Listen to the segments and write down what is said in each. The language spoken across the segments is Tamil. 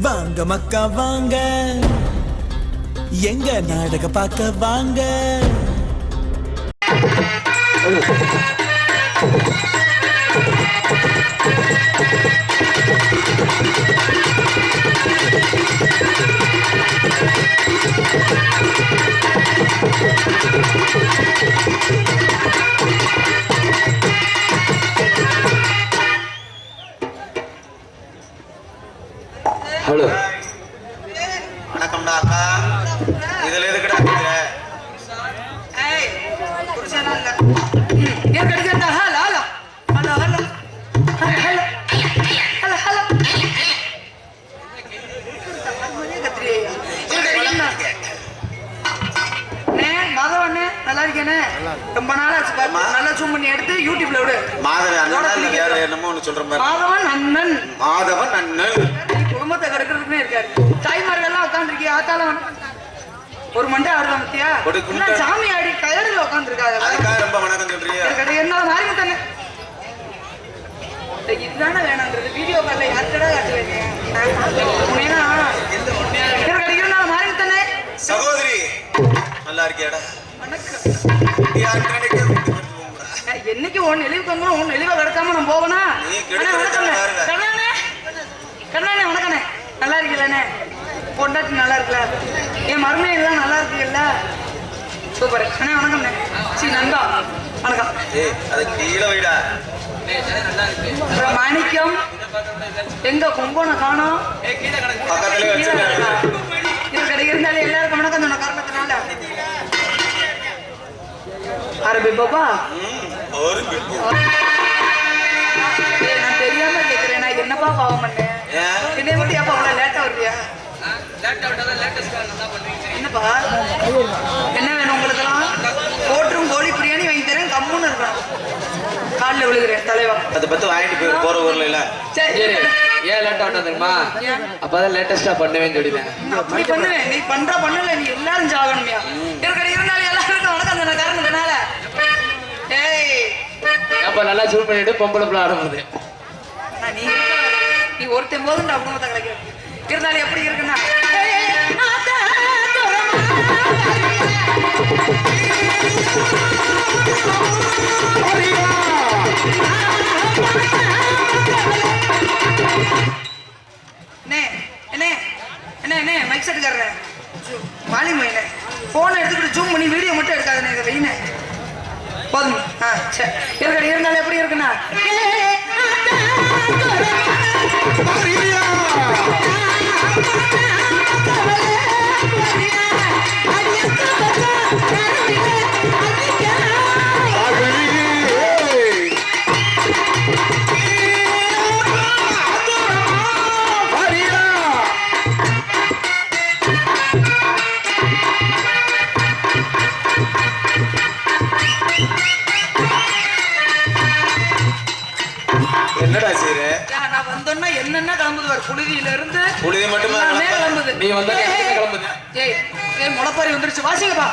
வாங்க மக்கா வாங்க, எங்க நாடக பார்க்க வாங்க. ஹலோ, வணக்கம்டா அக்கா. இதுல எதுக்குடா கேக்குற? ஏய் புருஷனா இல்ல ஏன் கடிக்கிறதா? Hello hello hello hello hello hello hello மாதவண்ணே நல்லா இருக்கேனே, ரொம்ப நாள் ஆச்சு பாத்து. நல்லா ஜூம் பண்ணி எடுத்து யூடியூப்ல விடு. மாதவன் அண்ணனா இல்ல வேற என்னமோ ஒண்ணு சொல்ற மாதிரி. மாதவன் அண்ணன். மாதவன் அண்ணன் குடும்பத்தை கெடுக்கிறதுக்குமே இருக்காரு. தாய்மார்கள்லாம் உட்காந்துருக்கியா? ஆத்தால ஒரு மண்டை ஆடுற மத்தியா சாமி ஆடி கயறுல உட்காந்துருக்காங்க. அதுக்காக ரொம்ப வணக்கம் சொல்றியா? என்ன மாறி தானே இதுதானே வேணாங்கிறது. வீடியோ கால்ல யார்கிட்ட காட்டுவீங்க? மாறி தானே. சகோதரி நல்லா இருக்கியாடா? என்னைக்கு ஒன்னு எழுதி தந்தோம், ஒன்னு எழுவ கிடக்காம நான் போவனா? கண்ணானே கண்ணானே வணக்கண்ணே, நல்லா இருக்கீங்களே? பொண்டாட்டி நல்லா இருக்குல்ல? என் மருமையை எல்லாம் நல்லா இருக்குல்ல? சூப்பர் அண்ணே, வணக்கம்ண்ணே. சரி நண்பா வணக்கம். அது கீழே வைடா. மாணிக்கம் எங்க கொம்போன காணோம்? இருந்தாலும் எல்லாருக்கும் வணக்கம் சொன்ன காரணத்தினால அரபி பாபா நான் தெரியாம கேட்கிறேன். நான் என்னப்பா பாவம் பண்ணேன்? என்னை விட்டு ஏப்பா அவ்வளவு லேட்டா வருவியா? என்னப்பா என்ன வேணும் உங்களுக்கெல்லாம்? போற்றும் கோழி பிரியாணி வாங்கி தரேன், கம்முன்னு இருக்கணும். காலில் விழுகிறேன் தலைவா. அதை பத்தி வாங்கிட்டு போற ஊர்ல இல்ல. சரி, ஏன் லேட்டா வந்தா தெரியுமா? அப்பதான் லேட்டஸ்டா பண்ணுவேன்னு சொல்லிட்டேன். அப்படி பண்ணுவேன். நீ பண்ற பண்ணல, நீ எல்லாரும் சாகணுமியா? இருந்தாலும் எல்லாருக்கும் வணக்கம் சொன்ன காரணத்தினால. ஏய் அப்ப நல்லா ஜூம் பண்ணிட்டு பொம்பளை பிள்ளை ஆடும்போது நீ ஒருத்தன் போதும் குடும்பத்தை கிடைக்கும். இருந்தாலும் எப்படி இருக்குன்னா என்ன மைக் செட் கர்றேன் மாலி மொயினே போனை எடுத்துக்கிட்டு ஜூம் பண்ணி வீடியோ மட்டும் எடுக்காதுன்னு இதை வெயினே போதும். சரி இருந்தாலும் எப்படி இருக்குன்னா என்னடா செய்யற? நான் வந்தோன்னா என்னென்ன கிளம்புது? புழுதியில இருந்து புழுதி மட்டும் கிளம்புது. நீ வந்தா கிளம்புது. ஏய் முளப்பாரி வந்துருச்சு, வாசிங்கப்பா.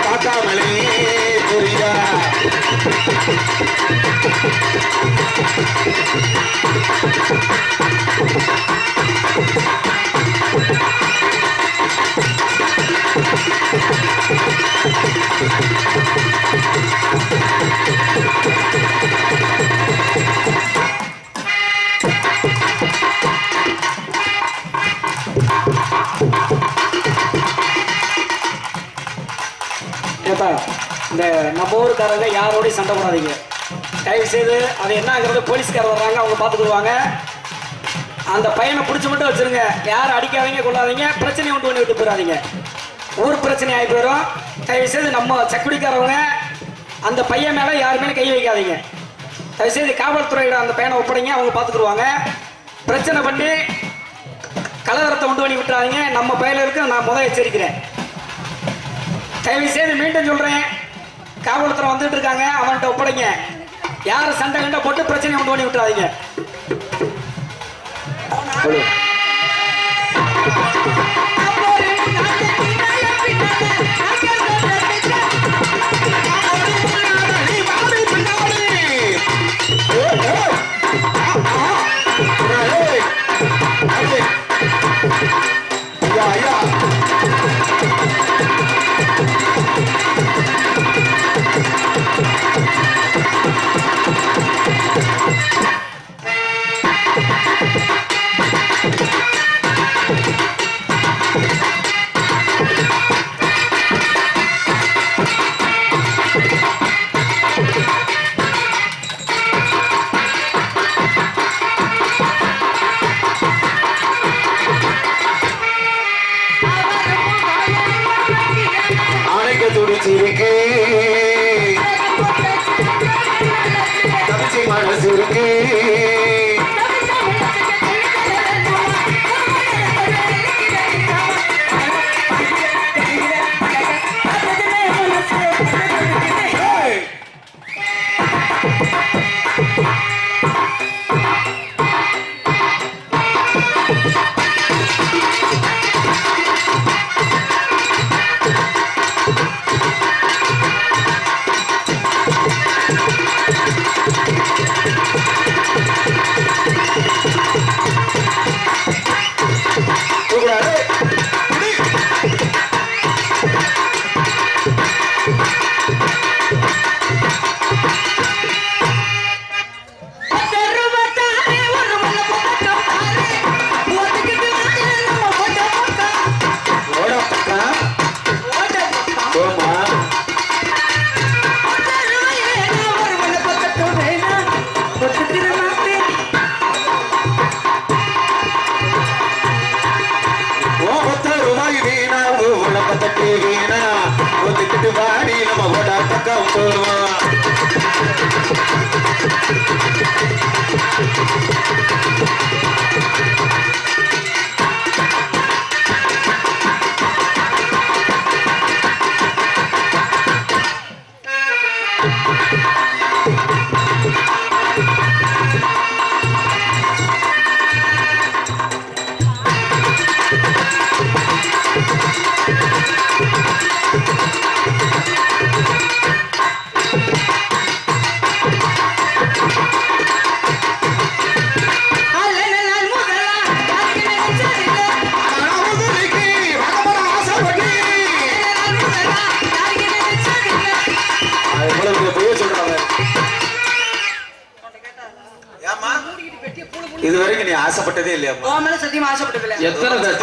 பார்க்காமலே புரியா இந்த நம்ம ஊருக்காரங்க யாரோடையும் சண்டை போடாதீங்க தயவு செய்து. அது என்ன ஆகுறது, போலீஸ்காரர் வர்றாங்க, அவங்க பார்த்துக்குருவாங்க. அந்த பையனை பிடிச்சி மட்டும் வச்சிருங்க. யாரும் அடிக்காதீங்க, கொள்ளாதீங்க, பிரச்சனையை உண்டு பண்ணி விட்டு போயிடாதீங்க. ஊர் பிரச்சனை ஆகி போயிடும். தயவு செய்து நம்ம சக்குடிக்காரவங்க அந்த பையன் மேலே யார் மேலே கை வைக்காதீங்க. தயவு செய்து காவல்துறையிட அந்த பையனை ஒப்படைங்க, அவங்க பார்த்துக்குருவாங்க. பிரச்சனை பண்ணி கலவரத்தை உண்டு பண்ணி விட்டுறாதீங்க. நம்ம பையலுக்கு நான் முதல் எச்சரிக்கிறேன். தயவு செய்து மீண்டும் சொல்றேன், காவல்துறை வந்துட்டு இருக்காங்க, அவன்கிட்ட ஒப்படைங்க. யாரும் சண்டை கண்டா போட்டு பிரச்சனை உண்டு பண்ணி விட்டுறாதீங்க. அணைக்க துடிச்சிருக்கு தவிச்சி மனசு இருக்கு வாடி நம்ம ஓட பக்கம் போடுவோம் இது வரைக்கும் நீ ஆசைப்பட்டதே இல்லையா? சத்தியமா ஆசைப்பட்டதில்லை. எத்தனை பேர்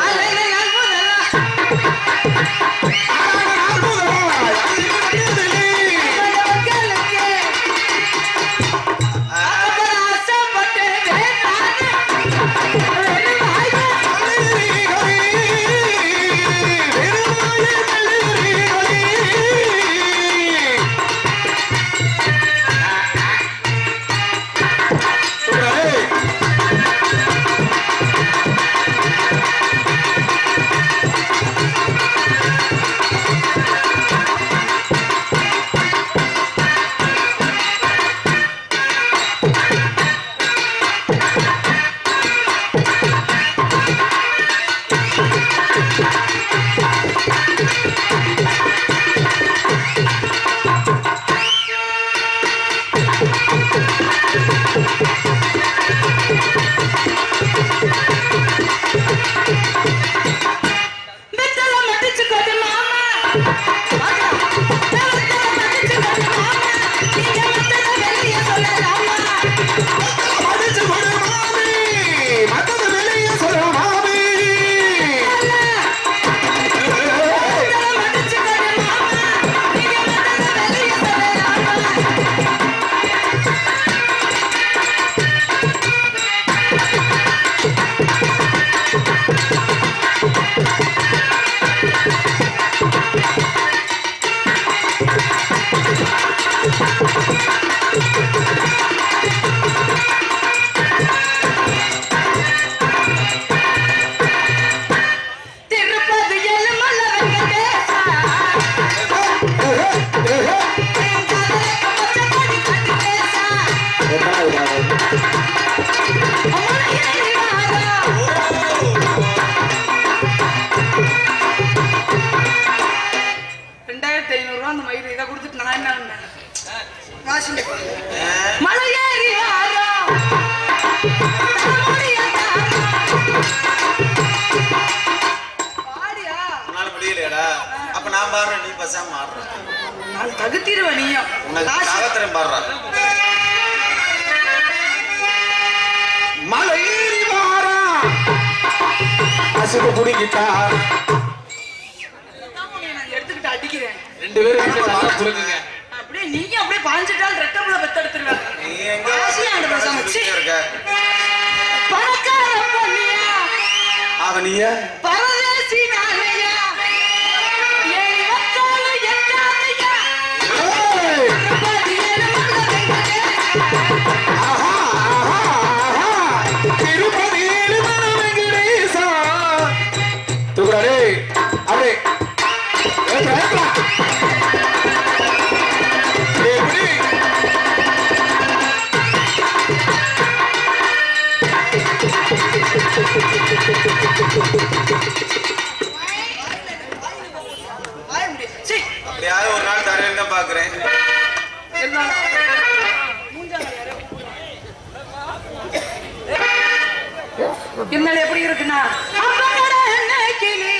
அப்ப நான் பாடுறேன், நீ பசாம ஆடுற. நான் தகுத்திருவேன் நீயும். உனக்கு தாகத்திரம் பாடுற. மலை ஏறி வாரா அசுகு புடிக்கிட்டா எடுத்துக்கிட்டு அடிக்கிறேன். ரெண்டு பேரும் வீட்டுல தாளம் புடுங்குங்க. அப்படியே நீங்க அப்படியே பாஞ்சிட்டால் ரெட்டப்புல பெத்தெடுத்துருவேன். நீ எங்க இருக்க? பணக்கார பொண்ணியா அவனியா பரதேசி நாளையா ஏறி வச்சாலும் சீ, அப்படியாவது ஒரு நாள் தரேன்னு தான் பாக்குறேன். இருந்தாலும் இருந்தாலும் எப்படி இருக்குன்னா அப்பனோட கிளி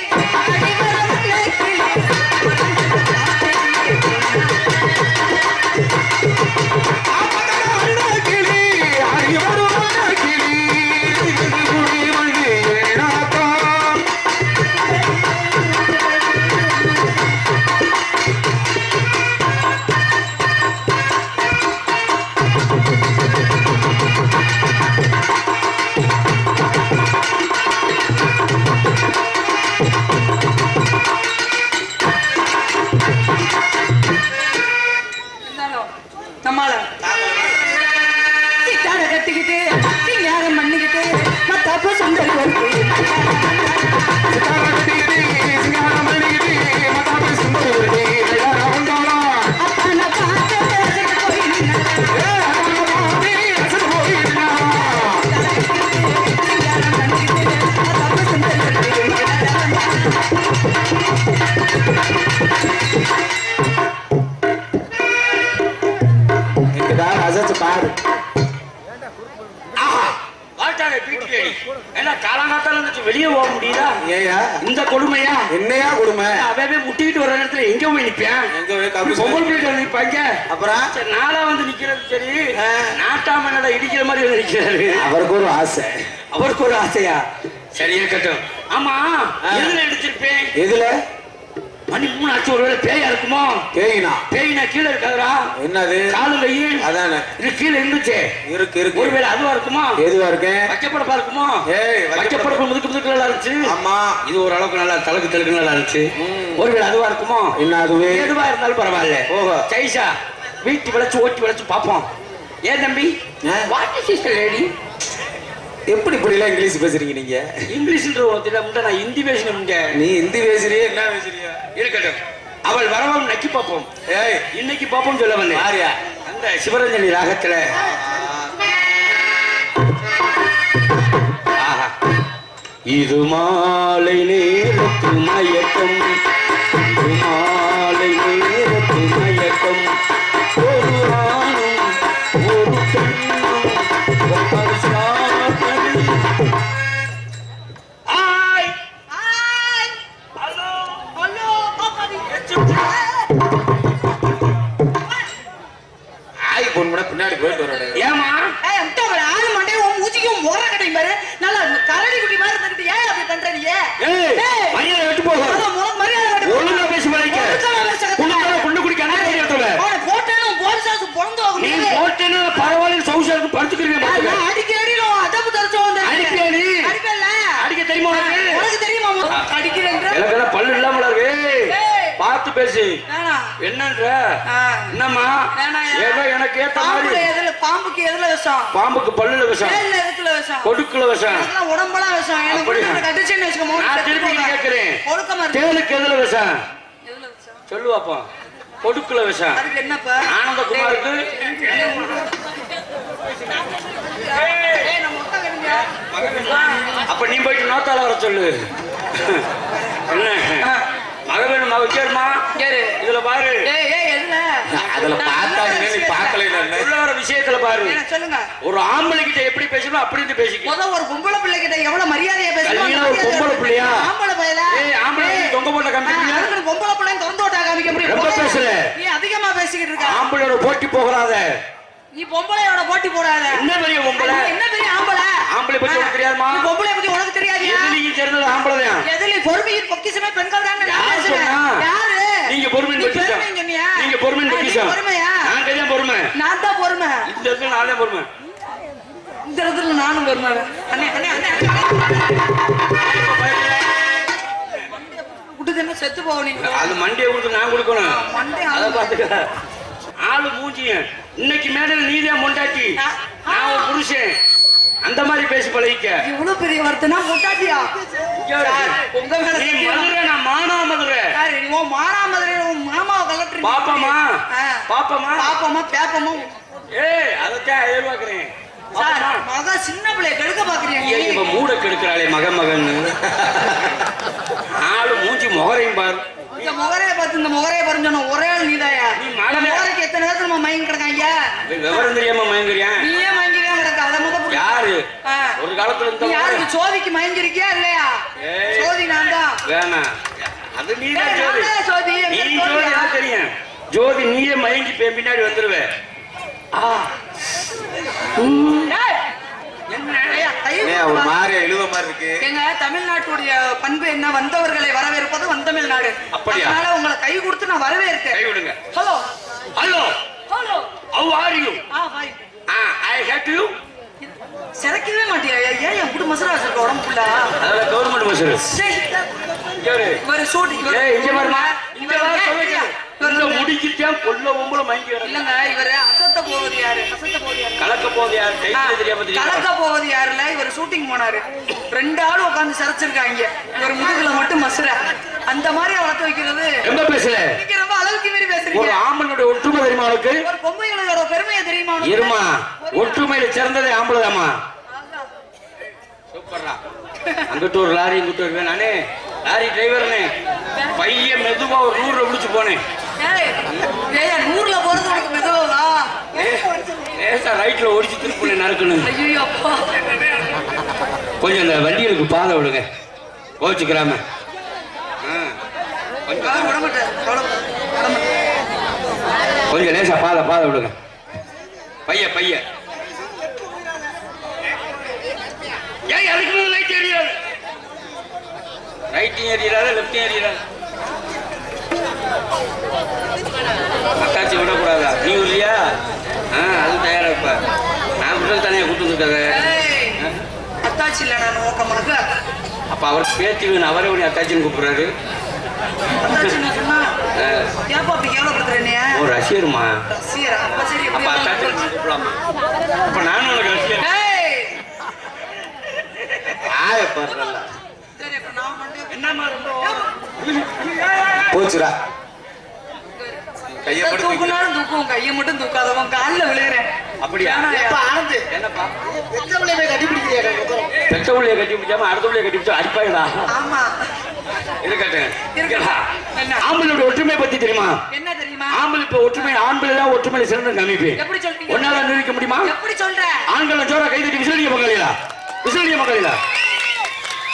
அடிவரமுள்ள கிளி நம்மால சித்தார கட்டிக்கிட்டு சிங்காரம் பண்ணிக்கிட்டு மத்தாப்பு சுந்தரி வருது அப்பன பார்த்து பேசிட்டு போய் சிங்காரம் பண்ணிக்கிட்டு மத்தாப்பு சுந்தரி பாரு காலங்காத்தால இருந்துச்சு வெளியே போக முடியுதா? ஏயா இந்த கொடுமையா என்னையா கொடுமை? அவே முட்டிக்கிட்டு வர நேரத்துல எங்க போய் நிப்பேன்? எங்க போய் கபடி பொங்கல் போயிட்டு நிப்பாங்க. அப்புறம் சரி, நாளா வந்து நிக்கிறது சரி, நாட்டாம என்னடா இடிக்கிற மாதிரி வந்து நிக்கிறாரு. அவருக்கு ஒரு ஆசை. அவருக்கு ஒரு ஆசையா? சரி இருக்கட்டும். ஆமா, எதுல அடிச்சிருப்பேன்? எதுல? மணி 3 ஆச்சு. ஒருவேளை பேயா இருக்குமோ? பேயினா? பேயினா கீழே இருக்காதா? என்னது? காலும் கையும் அதானே இது கீழே இருந்துச்சு. இருக்கு இருக்கு. ஒருவேளை அதுவா இருக்குமா? எதுவா இருக்கு? வைக்கப்படப்பா இருக்குமோ? ஏய், வைக்கப்படப்பு முதுக்கு முதுக்கு நல்லா இருந்துச்சு. ஆமா, இது ஓரளவுக்கு நல்லா தலக்கு தலுக்கு நல்லா இருந்துச்சு. ஒருவேளை அதுவா இருக்குமோ? என்ன அதுவே? எதுவா இருந்தாலும் பரவாயில்ல. ஓஹோ. சைசா வீட்டு விளைச்சு ஓட்டி விளைச்சு பாப்போம். ஏன் தம்பி? What is this lady? எப்படி இப்படி எல்லாம் இங்கிலீஷ் பேசுறீங்க நீங்க? இங்கிலீஷ்ன்ற ஒருத்தில முண்டை நான் ஹிந்தி பேசணும். நீ ஹிந்தி பேசுறியே, என்ன பேசுறியா? இருக்கட்டும், அவள் வரவும் நக்கி பார்ப்போம். ஏய், இன்னைக்கு பார்ப்போம் சொல்ல வந்தேன். யாரியா? அந்த சிவரஞ்சனி ராகத்துல இது மாலை நேரத்து மயக்கம், இது மாலை நேரத்து மயக்கம், ஒரு ஆணும் ஒரு பெண்ணும் ஒப்பர் சாத்தடி. ஆய் ஹாய் ஹலோ ஹலோ பாப்பாடி ஆய் போன் பண்ண பின்னாடி போயிட்டு வர. ஏமா ஏய் அம்மா ஆளு மண்டே உன் மூஞ்சிக்கும் மொற கட்டை பாரு. நல்லா கரடி குட்டி மாதிரி இருந்துட்டு ஏன் அப்படி பண்ற நீ? ஏய் மரியாதை விட்டு போக. மரியாதை கட்டு. ஒழுங்கா பேசி பழகிக்க. குண்டு குடிக்க அண்ணா ஏத்தல. அவனை போட்டேன்னு போலீஸாஸ் பொறந்து ஆகும். நீ போட்டேன்னா பரவாயில்ல, சௌசருக்கு படுத்துக்கிறீங்க. அடிக்க அடினோ அதப்பு தரச்சோ வந்து. அடிப்பியா நீ? அடிப்பல்ல. அடிக்க தெரியுமா உனக்கு? உனக்கு தெரியுமா அடிக்கிறேன்ற? எனக்கு பல்லு இல்லாமல இருக்கு. பார்த்து பேசு. வேணா. என்னன்ற? என்னம்மா? ஏதோ எனக்கு ஏத்த மாதிரி. பாம்புக்கு எதுல விஷம்? பாம்புக்கு பல்லுல விஷம், வேல்ல எதுல விஷம்? கொடுக்குல விஷம், அதெல்லாம் உடம்பெல்லாம் விஷம். எனக்கு கட்டிச்சேன்னு வச்சுக்கோ. நான் திருப்பி கேக்குறேன். ஒழுக்கமா இருக்கு. தேளுக்கு எதுல விஷம்? எதுல விஷம்? சொல்லுவாப்பா. கொடுக்குல விஷம். அதுக்கு என்னப்பா? ஆனந்தகுமாருக்கு அப்ப நீ போயிட்டு நோத்தால வர சொல்லு. என்ன மக வேணுமா? விஜயமா இதுல பாரு. அதுல பார்த்தா நீ பார்க்கல. உள்ள வர விஷயத்துல பாரு. சொல்லுங்க. ஒரு ஆம்பளை கிட்ட எப்படி பேசணும் அப்படி இருந்து பேசிக்க. முதல்ல ஒரு பொம்பளை பிள்ளை கிட்ட எவ்வளவு மரியாதையா பேசணும். ஒரு பொம்பளை பிள்ளையா? ஆம்பளை பையல. ஏய் ஆம்பளை தொங்க போட்ட காமிக்கிறீங்க. அதுக்கு பொம்பளை பிள்ளைன்னு திறந்து விட்டா காமிக்க முடியும். ரொம்ப பேசுற. நீ அதிகமா பேசிக்கிட்டு இருக்க. ஆம்பளையோட போட்டி போகறாத. நீ பொம்பளையோட போட்டி போடாத. என்ன பெரிய பொம்பளை? என்ன பெரிய ஆம்பளை? ஆம்பளை பத்தி உனக்கு தெரியாதுமா? நீ பொம்பளை பத்தி உனக்கு தெரியாதியா? எதுலயும் சேர்ந்தது ஆம்பளை தான். எதுலயும் பொறுமையின் பொக்கிஷமே பெண்கள் தான். யார் சொன்னா? யாரு? நீங்க பொறுமையின் பொக்கிஷம். நீங்க பொறுமையின் பொக்கிஷம். பொறுமையா? நான் தெரியாம பொறுமை. நான் தான் பொறுமை. இந்த இடத்துல நான் தான் பொறுமை. இந்த இடத்துல நானும் பொறுமை. அண்ணே அண்ணே அண்ணே குடுதென்ன செத்து போவீங்க. அது மண்டியை கொடுத்து நான் கொடுக்கணும். மண்டே அத பாத்துக்க. ஆளு மூஞ்சிய இன்னைக்கு மேடையில் நீதான் மொண்டாட்டி, நான் ஒரு புருஷன். அந்த மாதிரி பேசி பழகிக்க. இவ்வளவு பெரிய வார்த்தைனா முட்டாட்டியா? உங்க மேல நீ மதுரை, நான் மானாமதுரை. யாரு நீ? ஓ மானாமதுரை உன் மாமாவை கலட்டுறீங்க. பாப்பமா பாப்பமா பாப்பமா பேப்பமா. ஏய் அதத்தான் எதிர்பார்க்கிறேன். சார் மகா சின்ன பிள்ளைய கெடுக்க பாக்குறீங்க. ஏய் இவ மூட கெடுக்கிறாளே மகன்னு. ஆளு மூஞ்சி முகரையும் பாரு. இந்த முகரைய பார்த்து இந்த முகரைய பாருன்னு சொன்ன ஒரே ஆள் நீதாயா நீ இந்த மாடல. முகரைக்கு எத்தனை நேரத்துல நம்ம மயங்கி கிடக்காங்க விவரம் தெரியாம மயங்குறியா நீயே மயங்கிதான் கிடக்க அதை முத புடி. யாரு ஆ. ஒரு காலத்துல நீ இந்த யாருக்கு சோதிக்கு மயங்கிருக்கியா இல்லையா ஏய். சோதி நான் தான் வேணாம் அது நீ தான் ஜோதி சோதி நீ எங்க ஜோதி சோதியா? எனக்கு தெரியும் ஜோதி நீயே மயங்கி பின்னாடி வந்துருவே ஏய், ஐயா, கை ஒரு கொடுப்பா. மாதிரி எழுத மாதிரி இருக்கு எங்க தமிழ்நாட்டுடைய பண்பு என்ன வந்தவர்களை வரவேற்பது வந்தமிழ்நாடு அப்படியா? அதனால உங்களை கை கொடுத்து நான் வரவேற்கிறேன் கை விடுங்க hello hello hello how are you bye I hate you சிறக்கவே மாட்டியா ஏன் என் குடு மசரா வச்சிருக்க உடம்பு ஃபுல்லா அதெல்லாம் கவர்மெண்ட் பஸ் இவர் ஷூட் ஏய் இங்க பாருமா இங்க வா சொல்லுங்க இந்த முடிக்கிட்டேன் கொல்ல ஒம்பள மயங்கி இல்லங்க இவர் அசத்த போவது யாரு அசத்த போவது யாரு கலக்க போகுது யார் டைட்டில் தெரியாம கலக்க தெரியும் போவது யாருல இவர் ஷூட்டிங் போனாரு 2 ஆள் உட்கார்ந்து சிறைச்சிருக்காங்க இவர் முதுகுல மட்டும் மசுர அந்த மாதிரி வளர்த்து வைக்கிறது ரொம்ப பேசல நீங்க ரொம்ப அளவுக்கு மீறி ஒரு பேசுறீங்க ஆம்பளோட ஒற்றுமை தெரியுமா உனக்கு ஒரு பொம்மைகளோட பெருமையை தெரியுமா உனக்கு? இருமா ஒற்றுமையில சிறந்ததே ஆம்பளதாமா சூப்பர்ரா அங்கிட்டு ஒரு லாரி இங்கிட்டு ஒரு நானே லாரி டிரைவர்னே பையன் மெதுவா ஒரு 100 பிடிச்சு போனேன் ஏய், ஏய்யா, 100ல போறது உனக்கு மெதுவா லேசா ரைட்ல ஓடிச்சு திருப்பி நடக்கணும் ஐயோ அப்பா கொஞ்சம் அந்த வண்டிகளுக்கு பாதை விடுங்க கோச்சுக்கிறாம கொஞ்சம் விட மாட்டேன் கொஞ்சம் லேசா பாதை விடுங்க பைய ஏன் அதுக்கு லைட் எரியாது ரைட்டையும் எரியாது லெஃப்டையும் எரியாது அக்காச்சி விடக்கூடாதா நீ இல்லையா அது தயாரா இருப்ப நான் முதல் தனியா கூட்டு வந்துருக்காத அத்தாச்சி இல்ல நான் நோக்கம் உனக்கு அப்ப அவர் பேத்தி வேணும் அவரே உடனே அத்தாச்சின்னு கூப்பிடுறாரு அத்தாச்சி நான் சொன்னா ஏப்பா அப்படி கேவலப்படுத்துறேனே ஓ ரசிகருமா ரசிகரா அப்ப சரி அப்ப அத்தாச்சி கூப்பிடலாமா அப்ப நானும் உனக்கு ரசிகர் ஏய் பரல சரி அப்ப நான் மட்டும் என்னமா போச்சுடா கையை படுத்து தூக்குனாலும் தூக்கும் கையை மட்டும் தூக்காதவன் காலில் விழுகிறேன் அப்படியா ஆனந்து என்னப்பா பெற்றவளை போய் கட்டி பிடிக்கிறியா பெற்ற உள்ளே கட்டி பிடிச்சாம அடுத்த உள்ளே கட்டி பிடிச்சா அடிப்பாயிடா ஆமா இருக்கட்டும் இருக்கடா என்ன ஆம்பளோட ஒற்றுமை பத்தி தெரியுமா என்ன தெரியுமா ஆம்பளை இப்ப ஒற்றுமை ஆண்கள் தான் ஒற்றுமையில சிறந்த கமிப்பு எப்படி சொல்றீங்க ஒன்னால நிரூபிக்க முடியுமா எப்படி சொல்ற ஆண்களை ஜோரா கைதட்டி விசிலடிய மக்களா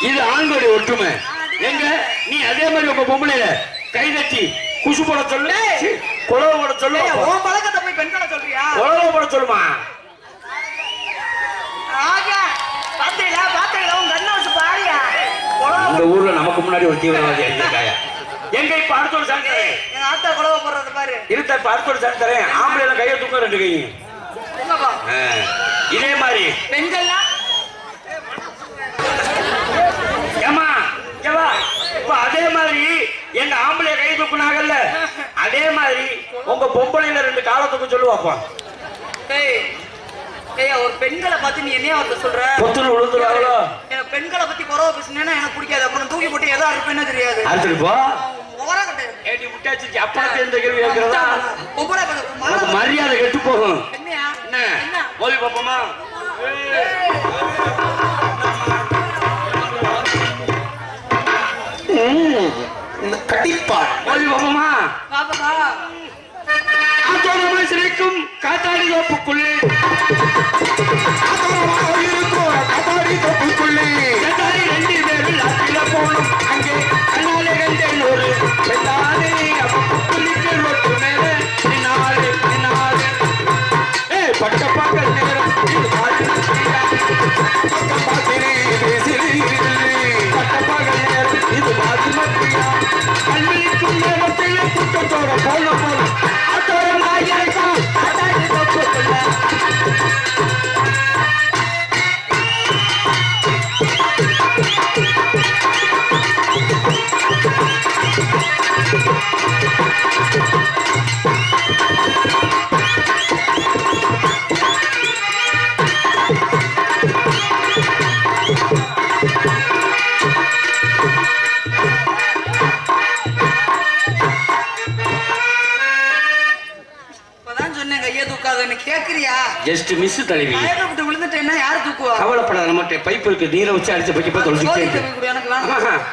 இது ஆண்களுடைய ஒற்றுமை எங்க நீ அதே மாதிரி உங்க பொம்பளையில கைதட்டி குசு போட சொல்லு குழவு போட சொல்லு உன் பழக்கத்தை போய் பெண்களை சொல்றியா குழவு போட சொல்லுமா ஆகா பாத்தீங்களா உங்க அண்ணன் வச்சு பாரியா இந்த ஊர்ல நமக்கு முன்னாடி ஒரு தீவிரவாதி இருக்காயா எங்க இப்ப அடுத்த ஒரு சாமி தரேன் எங்க ஆத்தா குழவை போடுறது பாரு இருத்த இப்ப அடுத்த ஒரு சாமி தரேன் ஆம்பளை கையை தூக்க 2 கையும் உங்கப்பா இதே மாதிரி பெண்கள்லாம் ஏமா இப்ப அதே மாதிரி எங்க ஆம்பளை கை தூக்குனாங்கல்ல அதே மாதிரி உங்க பொம்பளையில 2 காலத்துக்கு சொல்லுவாப்பா ஏய் ஒரு பெண்களை பத்தி நீ என்ன அவர்கிட்ட சொல்ற பொத்துல விழுந்துருவாங்களோ எனக்கு பெண்களை பத்தி குறவ பேசுனேன்னா எனக்கு பிடிக்காது அப்புறம் தூக்கி போட்டு எதா இருப்பேன்னு தெரியாது அடிச்சுட்டு போ ஓர கட்டையா ஏடி முட்டாச்சி அப்பளத்தை இந்த கேள்வி கேட்கிறதா ஒவ்வொரு உனக்கு மரியாதை கெட்டு போகும் என்னையா என்ன என்ன மோதி பாப்போமா கட்டிப்பாள் மோதி பாப்போமா பாப்பா ஆத்தோரமாய் சிரிக்கும் காத்தாடி தோப்புக்குள்ளே காத்தாடி 2 பேரில் அத்தில போனும் அங்கே கண்ணாலே கண்டேன் ஒரு பெண்ணாலே புள்ளிக்கு ரொட்டு மேலே நின்னாலே பட்ட பாக்கல் நேரம் இது பட்டப்பாகல் நேரம் இது பாதி மத்தியா கல்விக்கும் நேரத்தில் குற்றத்தோட போல ஆத்தோரமாய் இருக்கும் காத்தாடி தோப்புக்குள்ளே கேக்குறியா ஜஸ்ட் மிஸ் தலைவி பயப்பட்டு விழுந்துட்டேன்னா யாரு தூக்குவா கவலைப்படாத நம்மகிட்ட பைப் இருக்கு நீரை வச்சு அடிச்ச பைக்கப்ப தொலைச்சிட்டே எனக்கு வேணாம்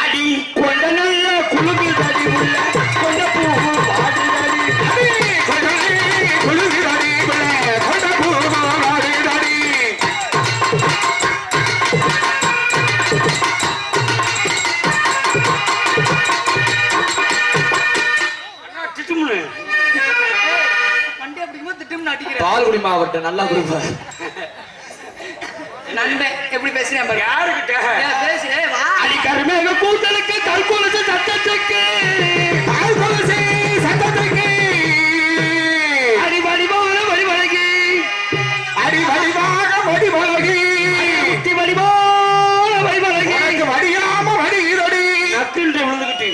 அடி கொண்ட நல்ல குலுங்குதடி உள்ள கொண்ட பூ வாடுதடி குலுங்குதடி உள்ள கொண்ட பூ வாடுதடி திட்டுமுன்னு வண்டி அப்படிங்கும்போது திட்டும்னு அடிக்கிறேன். பால் குடிமா அவர்கிட்ட நல்லா குடிப்பார். நண்பன் எப்படி பேசுறேன் பாரு. யாருக்கிட்ட ஏய், பேசு ஏய், வா. அடி கருமேக கூட்டலுக்கு கல்கொலசு சத்தத்துக்கு கல்கொலசு சத்தத்துக்கு அடி வடிவான வடிவழகி அடி வடிவான வடிவழகி அடி வடிவான வடிவழகி வடியாம வடிகிறடி நத்தின் விழுந்துகிட்டு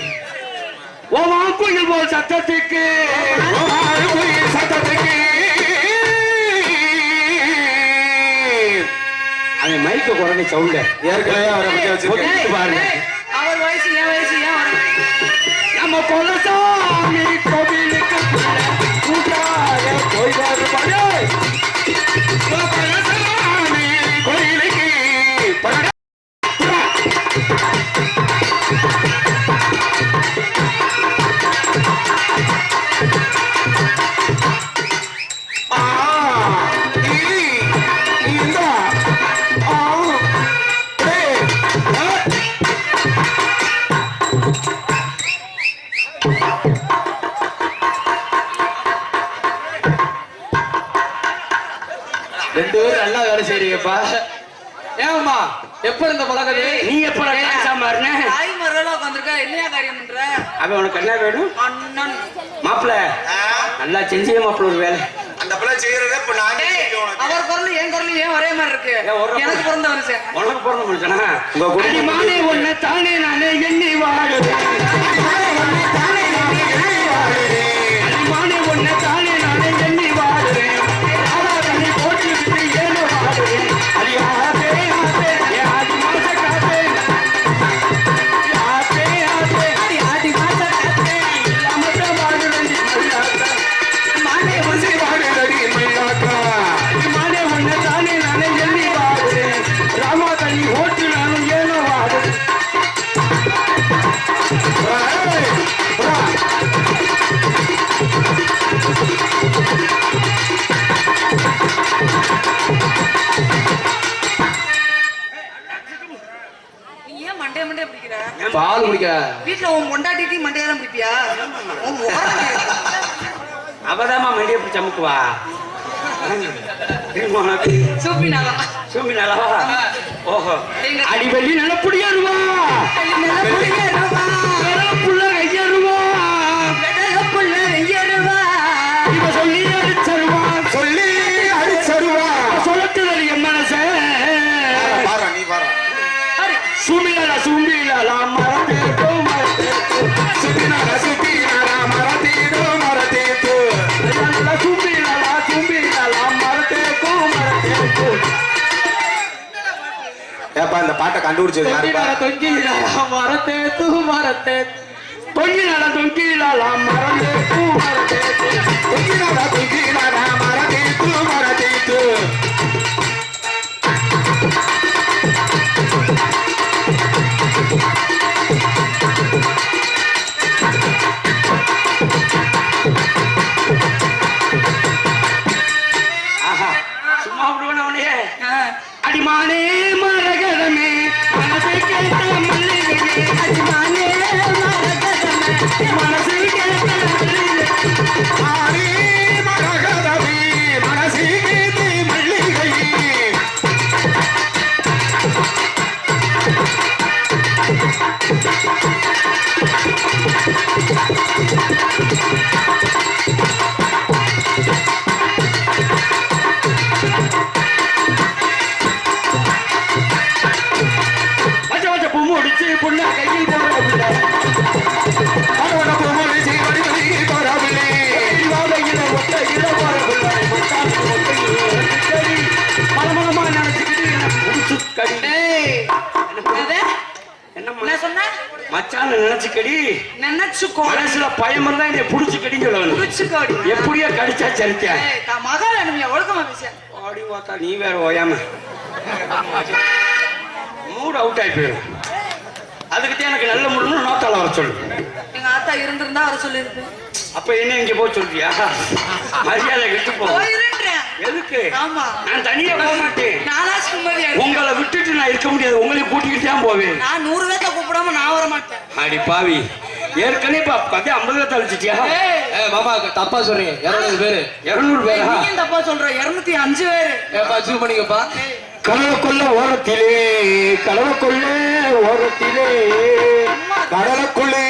ஓமா குயில் போல் சத்தத்துக்கு குயில் சத்தத்துக்கு அவன் மைக்க குறைந்த சவுண்ட ஏற்கனவே அவரை பத்தி வச்சிருக்கேன். பாருங்க ஏய், அவர் வயசு என் வயசு ஏன் வரும்? நம்ம கொலசாமி கோவிலுக்கு கூட்டாக போய் வருவாங்க கொலசாமி கோயிலுக்கு ரெண்டு பேரும் நல்லா வேலை செய்றீங்கப்பா. ஏம்மா எப்ப இந்த பழக்கம்? நீ எப்ப டான்ஸா மாறின தாய் மருளா உட்காந்துருக்க என்னையா காரியம் பண்ற? அவன் உனக்கு என்ன வேணும் அண்ணன் மாப்பிள்ள நல்லா செஞ்சே மாப்பிள்ள ஒரு வேலை அந்த பிள்ளை செய்யறத இப்ப நான் ஏய், அவர் குரல் என் குரல் ஏன் ஒரே மாதிரி இருக்கு? ஏன் ஒரு எனக்கு பிறந்த மனுஷன். உனக்கு பிறந்த மனுஷனா உங்க குடும்பம் அடிமானே ஒன்ன தானே நானே எண்ணி வாடுறேன் அடிமானே ஒன்ன தானே நானே எண்ணி வாடுறேன் ஆனா தண்ணி போட்டுக்கிட்டு ஏனோ வாடுறேன் அடி ஆசே ஆசே ஏ ஆடி மாச காசே ஆசே ஆசே அடி ஆடி மாச காசே இல்லாம வாடுறேன் மானே ஒன்னை வாடுறடி மயிலாக்கா அடிமானே ஒன்ன தானே நானே எண்ணி வாடுறேன் ராமா தண்ணி ஓட்டு நானும் ஏனோ வாடுறேன் நீ ஏன் மண்டே மண்டே பிடிக்கிற? பால் குடிக்க வீட்டுல உன் பொண்டாட்டிக்கு மண்டையா தான் பிடிப்பியா? உன் முகம் அவதாமா மண்டியை பிடிச்ச அமுக்குவா சூப்பினாலா? சூமினாலவா ஓஹோ அடிவெள்ளி நிலப்புடியாருவா புள்ள ஐயருவா இவ சொல்லி அடிச்சருவா சொல்லி அடிச்சருவா சொல்லட்டுதல் என் மனச பாரு நீ பாரு சுமிலா சும்பிலா மரத்தேட்டோ மரத்தேட்டோ சுமிலா சும்பிலா மரத்தேட்டோ மரத்தேட்டோ சும்பிலா சும்பிலா மரத்தேட்டோ மரத்தேட்டோ ஏப்பா இந்த பாட்டை கண்டுபிடிச்சது யாருப்பா தொங்கிடா மரத்தே தூ மரத்தே தொங்கினால தொங்கிலாலா மரந்தே பூ மரத்தே தொங்கினாலா தொங்கிலாலா மரத்தே பூ மரத்தே ஆஹா சும்மா விடுவன அவனையே அடிமானே மரகதமே மனசை கேட்ட மல்லிகையே அடிமானே மரகதமே மனசை கேட்ட மல்லிகையே ஆனே மரகதமே மனசை கேட்ட மல்லிகையே வச்ச வச்ச பூ முடிச்சு புள்ள கையில் போடுறவில்லை அவன பூ முடிச்சு வடிவடி போறவில்லை வாழையில ஒட்டையில போறவில்லை மலமலமா நினைச்சுக்கிட்டு எனக்கு புடிச்சு கடி என்னது? என்னம்மா என்ன சொன்ன? மச்சான் நினைச்சுக்கடி நினைச்சுக்கோ. மனசுல பயம் இருந்தா என்னை புடிச்சு கடின்னு சொல்லணும் புடிச்சுக்கோடி. எப்படியோ கடிச்சா சரிச்சா ஏய், தான் மகள் அனுப்பியா ஒழுக்கமா பேச. ஓடி ஓத்தா நீ வேற ஓயாம மூட் அவுட் ஆகி போயிடும் அதுக்கிட்டே எனக்கு நல்ல முடியும் நோத்தால வர சொல்லு ஆத்தா இருந்திருந்தா அவர் சொல்லியிருப்பேன். அப்ப என்ன இங்க போக சொல்றியா? மரியாதை கெட்டு போ. போயிருன்றேன். எதுக்கு? ஆமா. நான் தனியா போக மாட்டேன். நானா சும்மாதியா இருக்கேன். உங்களை விட்டுட்டு நான் இருக்க முடியாது. உங்களையும் கூட்டிக்கிட்டு தான் போவேன். நான் 100 பேத்த கூப்பிடாம நான் வர மாட்டேன். அடி பாவி, ஏற்கனவே இப்ப 50 பேர் அழிச்சிட்டியா? மாமா தப்பா சொல்றீங்க. 200 பேரு. 200 பேரா? நீ ஏன் தப்பா சொல்ற? 205 பேரு. ஏப்பா சூ பண்ணிக்கப்பா. கடலுக்குள்ள ஓரத்திலே, கடலுக்குள்ள ஓரத்திலே, கடலுக்குள்ளே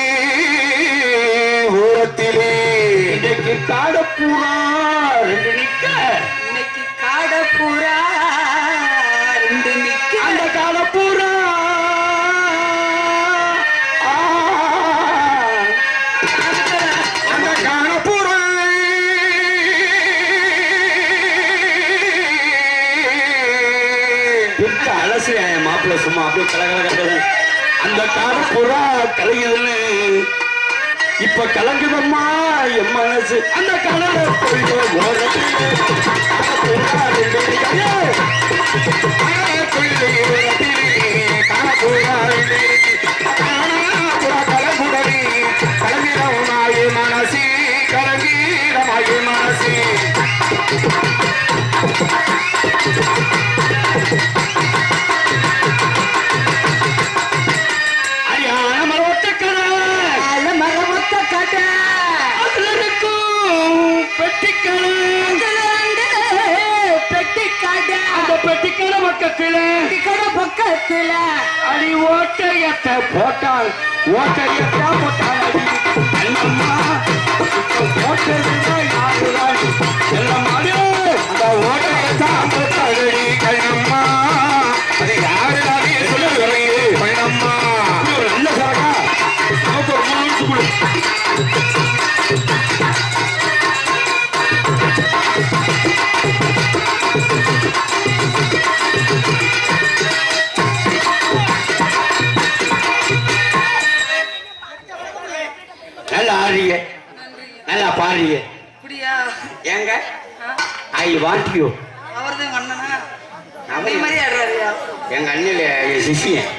ஓரத்திலே இன்னைக்கு காடப்பூரா ரெண்டு நிக்க. இன்னைக்கு காடப்புறா 2 நிக்க. அந்த காடப்பூரா அந்த காணப்புற அலசி மாப்பிள்ள சும்மா அப்படியே கலகல கட்டது. அந்த காடப்பூரா கலகுதுன்னு இப்ப கலங்குதம்மா என் மனசு. அந்த கடலை மனசி கலங்கீரமாயி மனசி அரியான மரவட்ட கடை அல மரமொத்த காட்ட. அதுல இருக்கும் பெட்டிக்கடை. பெட்டி காட்ட. அந்த பெட்டிக்கடை பக்கத்துல கடை பக்கத்துல அடி ஓட்டையத்தை போட்டால் ஓட்டையத்தா போட்டால் அடி என்னம்மா போட்டதுதான் யாருதான் செல்லம்மாடி. அந்த ஓட்டையத்தான் போட்டாடி கண்ணம்மா. அது யாருடாதே சொல்லுகிறே பயணம்மா. ஒரு நல்ல சரக்கா நமக்கு ஒரு 3 நிமிஷம் கொடு. நல்லா ஆடுறீங்க, நல்லா பாடுறீங்க. அப்படியா? ஏங்க ஐ வாண்ட் யூ. அவர்தான் எங்க அண்ணனா? அதே மாதிரி ஆடுறாருயா. எங்க அண்ணில என் சிஷியன்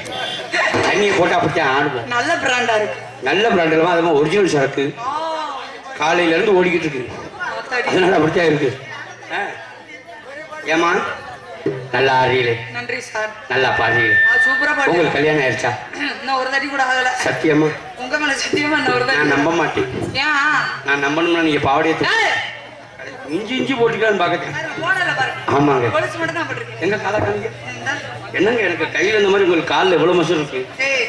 தண்ணியை போட்டு அப்படித்தான் ஆடுவோம். நல்ல பிராண்டா இருக்கு. நல்ல பிராண்டில் அது மாதிரி ஒரிஜினல் சரக்கு காலையில இருந்து ஓடிக்கிட்டு இருக்கு. ஆத்தாடி. அதனால அப்படித்தான் இருக்கு. ஏமா நல்லா ஆடுறீங்களே, நன்றி சார். நல்லா பாடுறீங்களே. சூப்பரா பாடு. உங்களுக்கு கல்யாணம் ஆயிடுச்சா? இன்னும் ஒரு தடி கூட ஆகல. சத்தியமா உங்க மேல சத்தியமா இன்னும் ஒரு தடி. நான் நம்ப மாட்டேன். ஏன்? நான் நம்பணும்னா நீங்க பாவடையை ஏய், இஞ்சி இஞ்சி போட்டுக்கலான்னு பாக்கத்தேன். பாருங்க, போடல பாருங்க. ஆமாங்க. கொலுசு மட்டும் தான் போட்டிருக்கேன். எங்க காலை காணிக்க. இந்தா. என்னங்க எனக்கு கையில இந்த மாதிரி உங்களுக்கு காலில் எவ்வளவு மசூர் இருக்கு. ஏய்,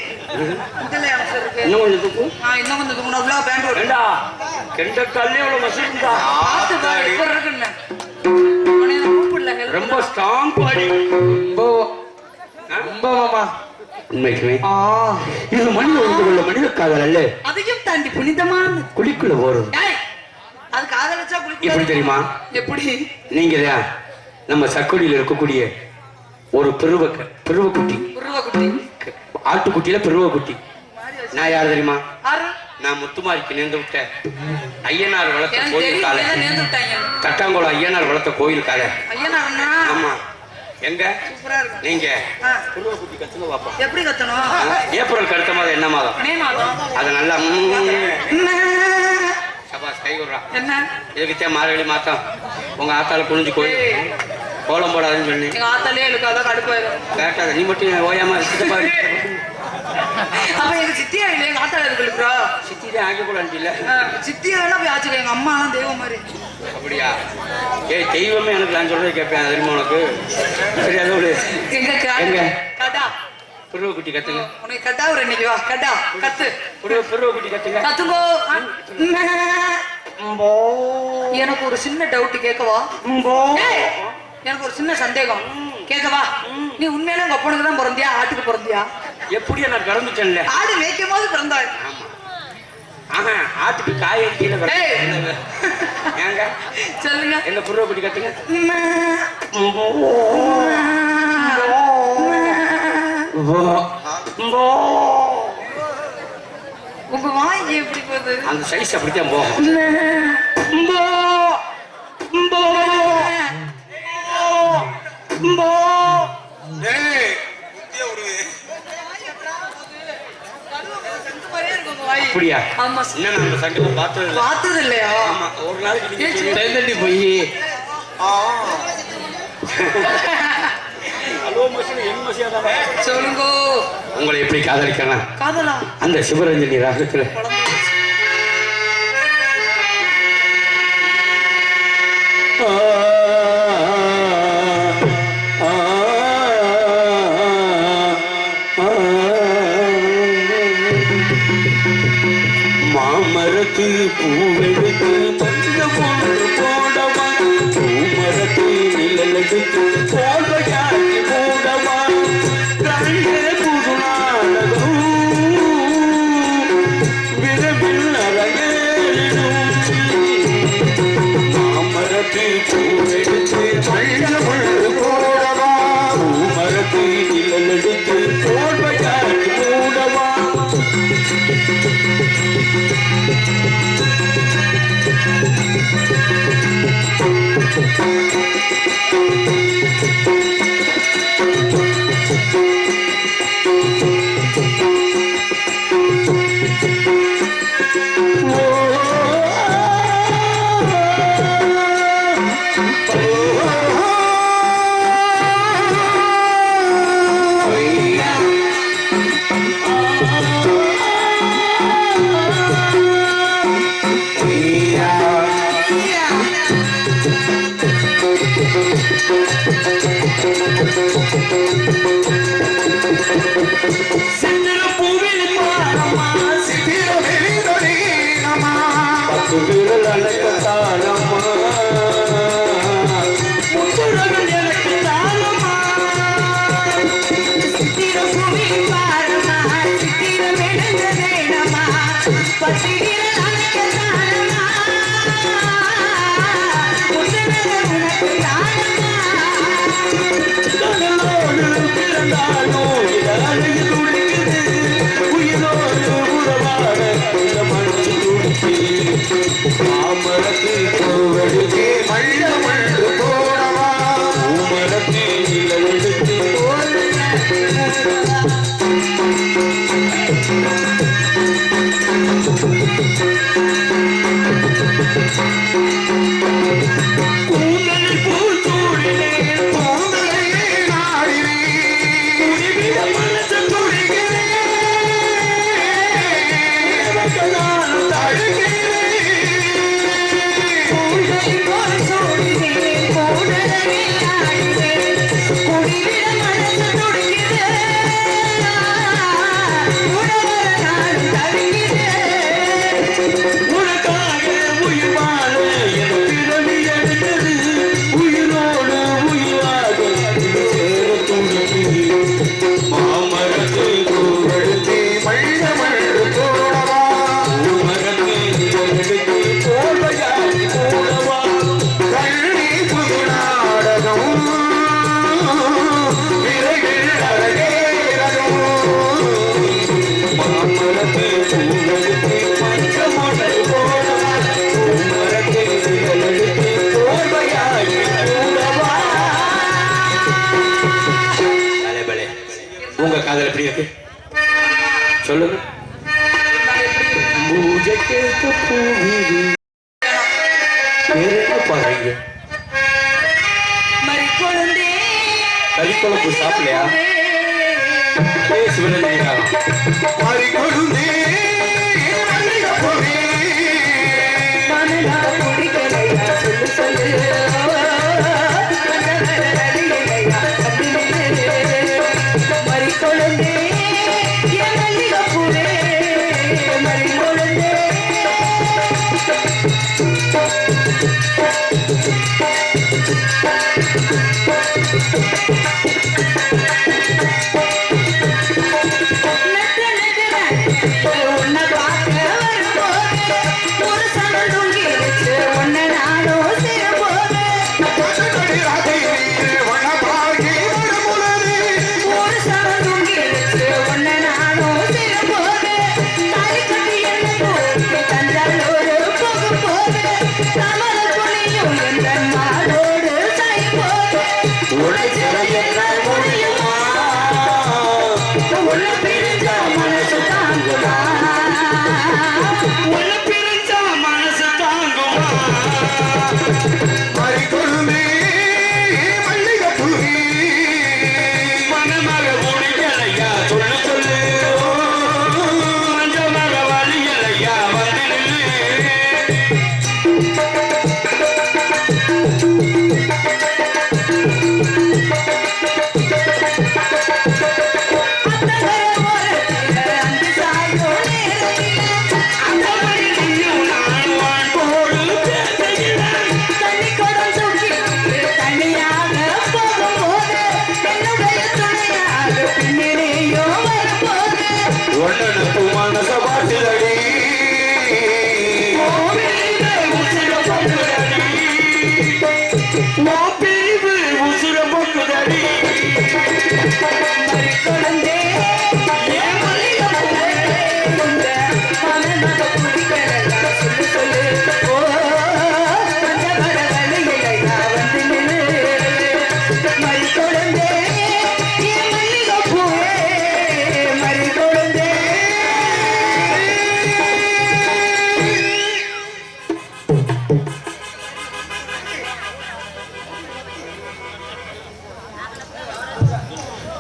இதுல அவசரம் இருக்கு. இன்னும் கொஞ்சம் தூக்கு. இன்னும் கொஞ்சம் தூக்கணும். அவ்வளோ பேண்ட் ஓடு. ஏண்டா கெண்ட காலே எவ்வளவு மசூர் இருந்தா. பார்த்து பாரு, எப்படி இருக்குன்னு. உன்னை நான் கூப்பிடல, help ரொம்ப பண்ண. ஸ்ட்ராங் பாடி. ரொம்ப மாமா. உண்மைக்குமே இது மனித உணர்வுள்ள மனித காதல் அல்ல. அதையும் தாண்டி புனிதமான. குழிக்குள்ள போறது ஏய், அது காதலிச்சா குளிக்க. எப்படி தெரியுமா? எப்படி? நீங்க நம்ம சக்குடியில் இருக்கக்கூடிய ஒரு பெருவக்குட்டி, உருவக்குட்டி. ஆட்டுக்குட்டியில பெருவக்குட்டி. நான் யார் தெரியுமா? ஆறு. நான் முத்துமாரிக்கு நேர்ந்து விட்ட ஐயனார் வளர்த்த எனக்கு கோயில் தெரியும், காலை. இங்கதான் நேர்ந்து விட்டாங்க. தட்டாங்குளம் ஐயனார் வளர்த்த கோயில் காலை. ஐயனா அண்ணா. ஆமா. எங்க சூப்பரா இருக்கு. நீங்க ஆ. பெருவக்குட்டி கத்துங்க பாப்பா. எப்படி கத்தணும்? ஏப்ரல் அடுத்த மாதம் என்ன மாதம்? மே மாதம். அது நல்லா என்ன? சபாஸ் கை விடுறா. என்ன? இதுக்குத்தான் மார்கழி மாத்தம் உங்க ஆத்தால குனிஞ்சு கோயில் கோலம் போடாதுன்னு சொன்னேன். எங்க ஆத்தாலே இழுக்காத கடுப்பாயிரும். கேட்டாத நீ மட்டும் ஓயாம சித்தப்பா அப்ப எங்க சித்தியா இல்ல, எங்க ஆத்தால இழுக்கிறா. சித்திதான் ஆக்க கூட இல்ல. சித்தியா வேணா போய் ஆச்சுக்க. எங்க அம்மா எல்லாம் தெய்வம் மாதிரி. அப்படியா? ஏய் தெய்வமே எனக்கு நான் சொல்றது கேட்பேன் தெரியுமா உனக்கு? சரி அது ஒரு எங்க எங்க? கடா பெருவக்குட்டி கத்துங்க. உனக்கு கட்டா ஒரு இன்னைக்கு வா கட்டா கத்து பெருவக்குட்டி கத்துங்க. கத்துங்கோ. எனக்கு ஒரு சின்ன டவுட் கேட்கவா? ஏய், எனக்கு ஒரு சின்ன சந்தேகம் கேட்கவா? நீ உண்மையில உங்க அப்பனுக்கு தான் பிறந்தியா, ஆட்டுக்கு பிறந்தியா? எப்படியா நான் பிறந்துட்டேன்ல. ஆடு மேய்க்கும் போது பிறந்தாள். ஆமா. ஆஹா ஆட்டுக்கு காய கீழே ஏய். ஏங்க சொல்லுங்க. எங்க பெருவக்குட்டி கத்துங்க. உங்க வாய் எப்படி போகுது? அந்த சைஸ் அப்படித்தான் போகும். ஏய் புத்திய உருவே செத்து மாதிரியே இருக்கு உங்க வாய். அப்படியா? ஆமா என்ன நான் அந்த சங்கத்தை பார்த்தது இல்லை. பார்த்தது இல்லையா? ஆமா, ஒரு நாளைக்கு நீங்க சொல்லுங்க. தேந்தண்டி போய் ஹலோ மசின் என் மசியா தானே? சொல்லுங்க. உங்களை எப்படி காதலிக்கலாம் காதலா? அந்த சிவரஞ்சனி ராகத்துல மாமரத்து பூவெடுத்து மஞ்ச பொண்ணு போடவா, பூமரத்து நிழலெடுத்து போல்வையாக்கி போடவா, கண்ணே புது நாடகம் விரைவில் அரங்கேறிடும். மாமரத்து பூவெடுத்து மஞ்ச பொண்ணு போடவா, பூமரத்து நிழலெடுத்து போல்வையாக்கி போடவா. மாமரத்து பூவெடுத்து மஞ்ச மண்ணு போடவா, பூமரத்து நிழலெடுத்து கூந்தலில் பூச்சூடினே கூந்தலையே நாடினே குடிவிட மனசு துடிக்கிறே நானும் தடுக்கிறேன். உனக்காக உயிர் வாழ என் பிறவி எடுத்தது, உயிரோடு உயிராக சேர துடிக்கிறேன். மாமரத்து பூவெடுத்து மஞ்ச மண்ணு போடவா, பூமரத்து நிழலெடுத்து போல்வையாக்கி போடவா, கண்ணி புது நாடகம் விரைவில் அரங்கேறணும். மாமரத்து பூவெடுத்து மஞ்ச மண்ணு போடவா, பூமரத்து நிழலெடுத்து போல்வையாக்கி போடவா. பலே, பலே. உங்க காதல் எப்படி இருக்கு சொல்லுங்க. பூஜை கேட்க பூவிரி வேற என்ன பாருங்க. மறிக்கொழுந்தே கறிக்குழம்பு சாப்பிடலையா? அதே சிவரஞ்சனி ராகம். மறிகொழுந்தே மல்லிகைப்பூவே, மனதா குடிக்கலையா சொல்லு சொல்லு மறிக்கொழுந்தே மல்லிகைப்பூவே மறிக்கொழுந்தே நட்ட நட்ட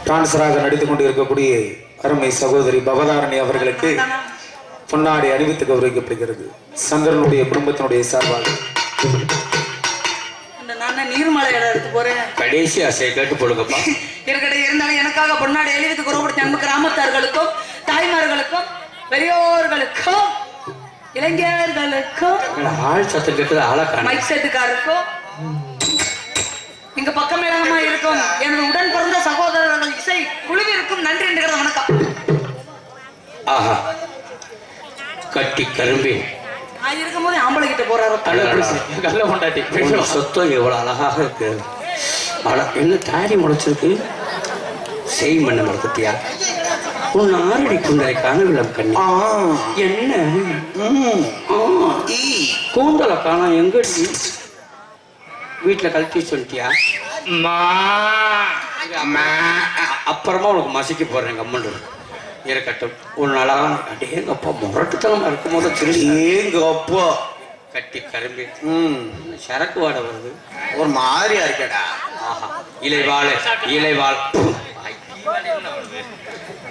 டான்சராக நடித்துக் கொண்டு இருக்கக்கூடிய அருமை சகோதரி பவதாரணி அவர்களுக்கு பொன்னாடி அறிவித்து கௌரவிக்கப்படுகிறது சங்கரனுடைய குடும்பத்தினுடைய சார்பாக. நான் நீர்மலை இடம் எடுத்து போறேன். கடைசி ஆசையை கேட்டு போடுங்கப்பா. இருக்கட்டும், இருந்தாலும் எனக்காக பொன்னாடி எழுதித்து குறப்படுத்த நம்ம கிராமத்தார்களுக்கும் தாய்மார்களுக்கும் பெரியோர்களுக்கும் இளைஞர்களுக்கும் ஆள் சத்தம் கேட்டது ஆளக்கான மைக் செட்டுக்காருக்கும் இங்க பக்கம் மேலமா இருக்கும் எனது உடன் பிறந்த சகோதரர்கள் இசை குழுவிற்கும் நன்றி என்கிறது வணக்கம். ஆஹா, கட்டி கரும்பி நான் இருக்கும் போது ஆம்பளை கிட்ட போறாரு. கல்ல கொண்டாட்டி சொத்தம் எவ்வளவு அழகாக இருக்கு. என்ன தாடி முளைச்சிருக்கு. செய் மண்ண மரத்தியா உன் ஆரடி குண்டரை காணவில்லம் கண்ணி. என்ன கூந்தலை காணம் எங்க வீட்டுல கழட்டி சொல்லிட்டியா? அப்புறமா உனக்கு மசிக்க போறேன் கம்மண்டு இருக்கட்டும். ஒரு நாளாக எங்க அப்பா முரட்டுத்தனமா இருக்கும் போது எங்க அப்பா கட்டி கரும்பி சரக்கு வாட வருது. ஒரு மாதிரியா இருக்கடா. ஆஹா, இலைவாழ இலைவாழ்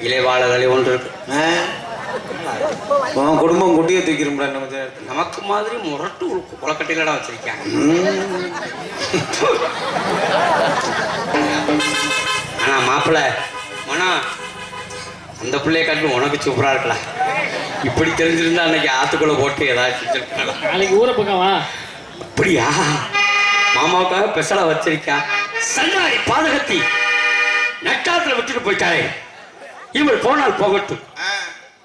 இலைவாழை ஒன்று இருக்கு. குடும்பம் குட்டியை தூக்கிடும்டா. நமக்கு மாதிரி முரட்டு குளக்கட்டையிலடா வச்சிருக்காங்க. ஆனா மாப்பிள்ள மனா அந்த பிள்ளைய காட்டு உனக்கு சூப்பரா இருக்கலாம். இப்படி தெரிஞ்சிருந்தா அன்னைக்கு ஆத்துக்குள்ள போட்டு ஏதாச்சும் நாளைக்கு ஊரை பக்கமா. அப்படியா? மாமாவுக்காக பெசலா வச்சிருக்கான். சண்டாடி பாதகத்தி நட்டாத்துல விட்டுட்டு போயிட்டாரே. இவர் போனால் போகட்டும்.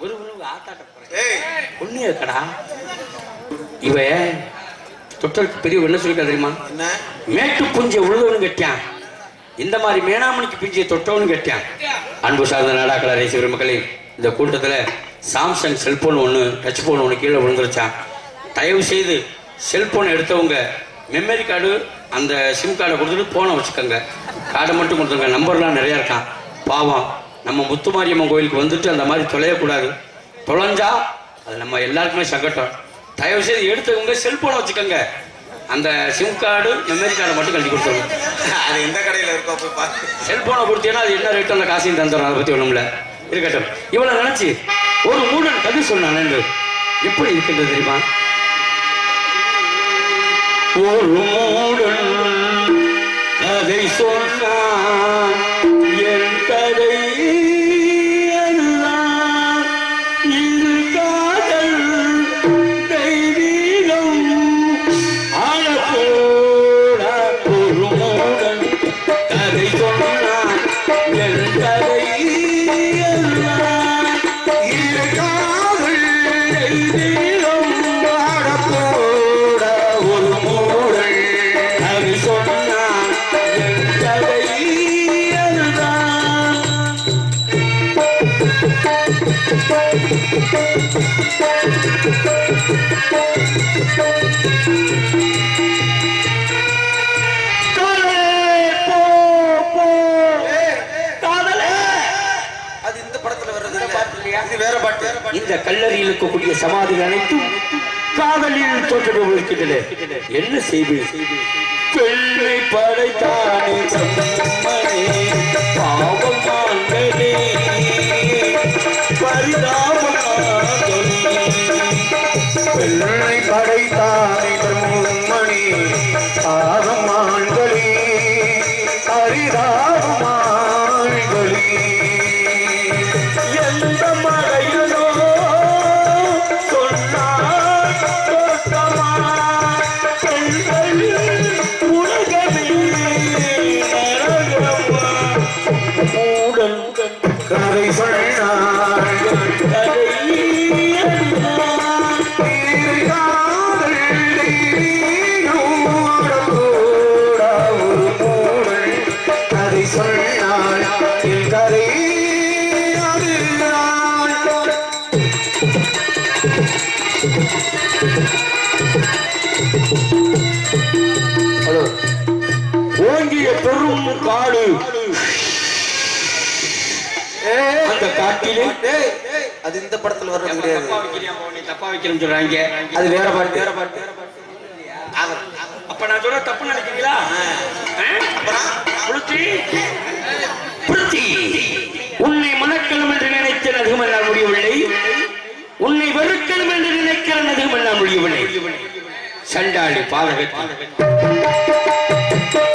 ஒரு ஆத்தாட்ட ஒண்ணு இருக்கடா. இவ தொட்டலுக்கு பெரிய என்ன சொல்லிக்க தெரியுமா? மேட்டு புஞ்சை உள்ளவனு கட்டியான். இந்த மாதிரி மேனாமணிக்கு பிஞ்சிய தொட்டவனு கட்டியான். அன்பு சார்ந்த நாடாக்கள ரேசிவர மக்களே, இந்த கூட்டத்துல சாம்சங் செல்போன் ஒண்ணு டச் போன் ஒண்ணு கீழே விழுந்துருச்சான். தயவு செய்து செல்போனை எடுத்தவங்க மெமரி கார்டு அந்த சிம் கார்டை கொடுத்துட்டு போனை வச்சுக்கோங்க. கார்டை மட்டும் கொடுத்துருங்க. நம்பர்லாம் நிறையா இருக்கான். பாவம் நம்ம முத்துமாரியம்மன் கோயிலுக்கு வந்துட்டு அந்த மாதிரி தொலையக்கூடாது. தொலைஞ்சா அது நம்ம எல்லாருக்குமே சங்கட்டம். தயவு செய்து எடுத்தவங்க செல்போனை வச்சுக்கோங்க. அந்த சிம் கார்டு மெமரி கார்டை மட்டும் கட்டி கொடுத்துருங்க. அது எந்த கடையில் இருக்கோ போய் பார்த்து செல்போனை கொடுத்தீங்கன்னா அது என்ன ரேட்டு அந்த காசையும் தந்துடும். அதை பற்றி ஒன்றும் இல்லை. இருக்கட்டும். இவ்வளோ நினச்சி ஒரு மூடன் கதை சொன்னான் என்று எப்படி இருக்கின்றது தெரியுமா? ஒரு மூடன் கதை சொன்னான் என் கதை இந்த கல்லறையில் இருக்கக்கூடிய சமாதிகள் அனைத்தும் காதலில் தோற்றுகின்றன. என்ன செய்வது? பெண்ணை படைத்தானே பாவம் மாண்டனே பெண்ணை படைத்தானே மணி பாவம் மாண்டனே பரிதாபம் மாண்டனே. எந்த மழையிலோ சொன்னார் தோட்டமா உலகமே மூடன் கதை சொன்னார் கதை சொன்னார் கதை. ஓங்கிய பெரும் காடு. அந்த காட்டிலே அது இந்த படத்துல வர்றது கிடையாது. தப்பா வைக்கிறேன்னு சொல்றாங்க. அது வேற பாட்டு. வேற பாட்டு. அப்ப நான் சொல்ற தப்பு நினைக்கிறீங்களா? புளுத்தி புளுத்தி சண்டாளி பாதகத்தி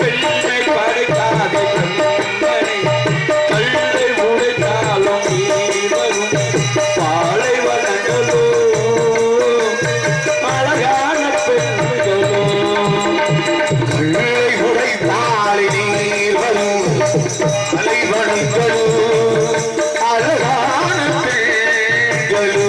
பெண்ணை படைக்காதே பிரம்மனை கல்லை உடைத்தாலும் நீ வரும் பாலை வளங்களோ அழகான பெண்களோ கல்லை உடைத்தாலே நீர் வரும் அலை வளங்களோ அழகான பெண்களோ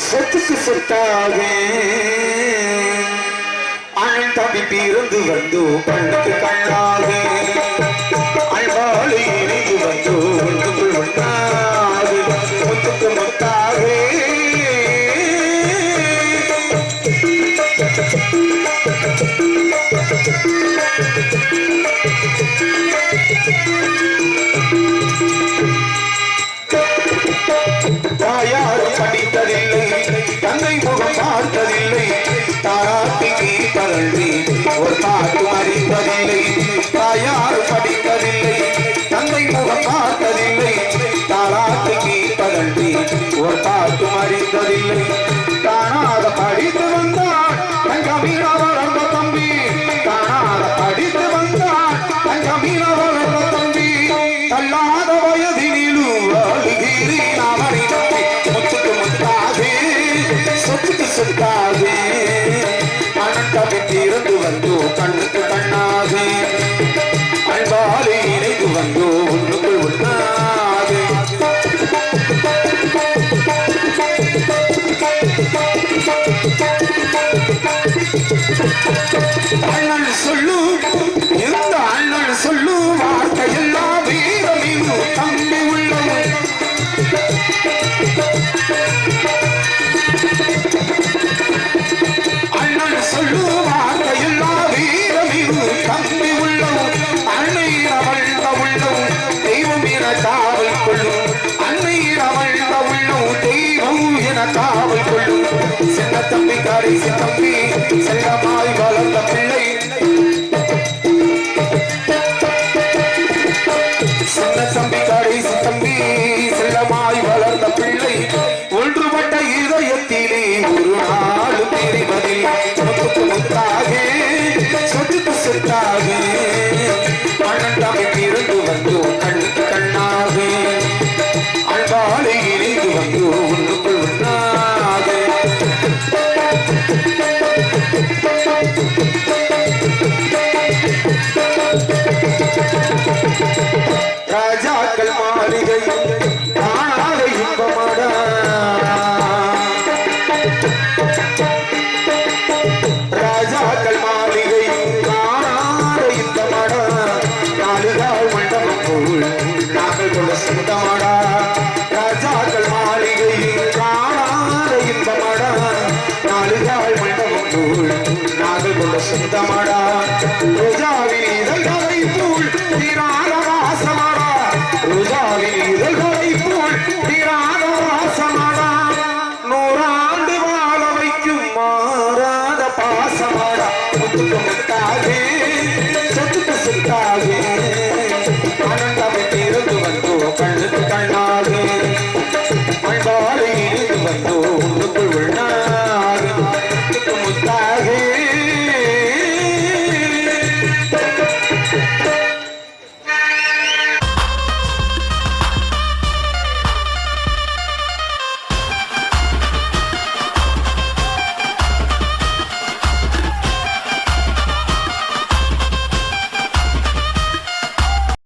சொத்துக்கு சொத்தாக அண்ணன் தம்பி பிறந்து வந்து கண்ணுக்கு கண்ணாக அழ்வாளி இணைந்து வந்து ஒன்றுக்குள் ஒன்றாக முத்துக்கு முத்தாக தாயாரும் படித்ததில்லை தந்தை முகம் பார்த்ததில்லை தாராட்டிக்கு பரவி ஒரு பாட்டு அறிந்ததில்லை தாயாரும் படித்ததில்லை தந்தை முகம் பார்த்ததில்லை தாராட்டிக்கு பரவி ஒரு பாட்டு அறிந்ததில்லை தானாக படித்து வந்தார் தங்கமீன வளர்ந்த தம்பி தானாக படித்து வந்தார் தங்கமீன வளர்ந்த தம்பி தள்ளாத வயதினிலும் வாழுகிறேன் அவனை நம்பி முத்துக்கு முத்தாகே சொத்துக்கு சொத்தாகே அண்ணன் தம்பி தீர்ந்து வந்தோ கண்ணுக்கு கண்ணாக அன்பாலே இணைந்து வந்தோ ஒன்றுக்குள் ஒன்றாக அண்ணன் சொல்லு இந்த அண்ணன் சொல்லு வார்த்தை எல்லாம் வீரமிகு தம்பி உள்ளது அண்ணன் சொல்லு வார்த்தை எல்லாம் வீரமிகு தம்பி உள்ளது அன்னை அவழ்ந்த உள்ளம் தெய்வம் என காவல் கொள்ளும் அன்னை அவழ்ந்த உள்ளம் தெய்வம் என காவல் கொள்ளும் சின்ன தம்பி கடைசி தம்பி செல்லமாய் வளர்ந்த பிள்ளை சின்ன தம்பி கடைசி தம்பி செல்லமாய் வளர்ந்த பிள்ளை ஒன்றுபட்ட இதயத்திலே ஒரு நாள் தெரிவதில்லை முத்துக்கு முத்தாக சொத்துக்கு சொத்தாக அண்ணன் தம்பி பிறந்து வந்து கண்ணுக்கு கண்ணாக அன்பாலே இணைந்து வந்து ஒன்றுக்குள் ஒன்றாக ராஜாக்கள் மாளிகை காணாத இன்பமடா ராஜாக்கள் மாளிகை காணாத இன்பமடா நாலுகால் மண்டபம் போல் நாங்கள் கொள்ள சொந்தமடா ராஜாக்கள் மாளிகை காணாத இன்பமடா நாலுகால் மண்டபம் போல் நாங்கள் கொள்ள சொந்தமடா ரோஜாவின் இதழ்களை போல் தீராத வாசமடா ரோஜாவின் இதழ்களை போல் தீராத வாசமடா நூறாண்டு வாழ வைக்கும் மாறாத பாசமடா முத்துக்கு முத்தாக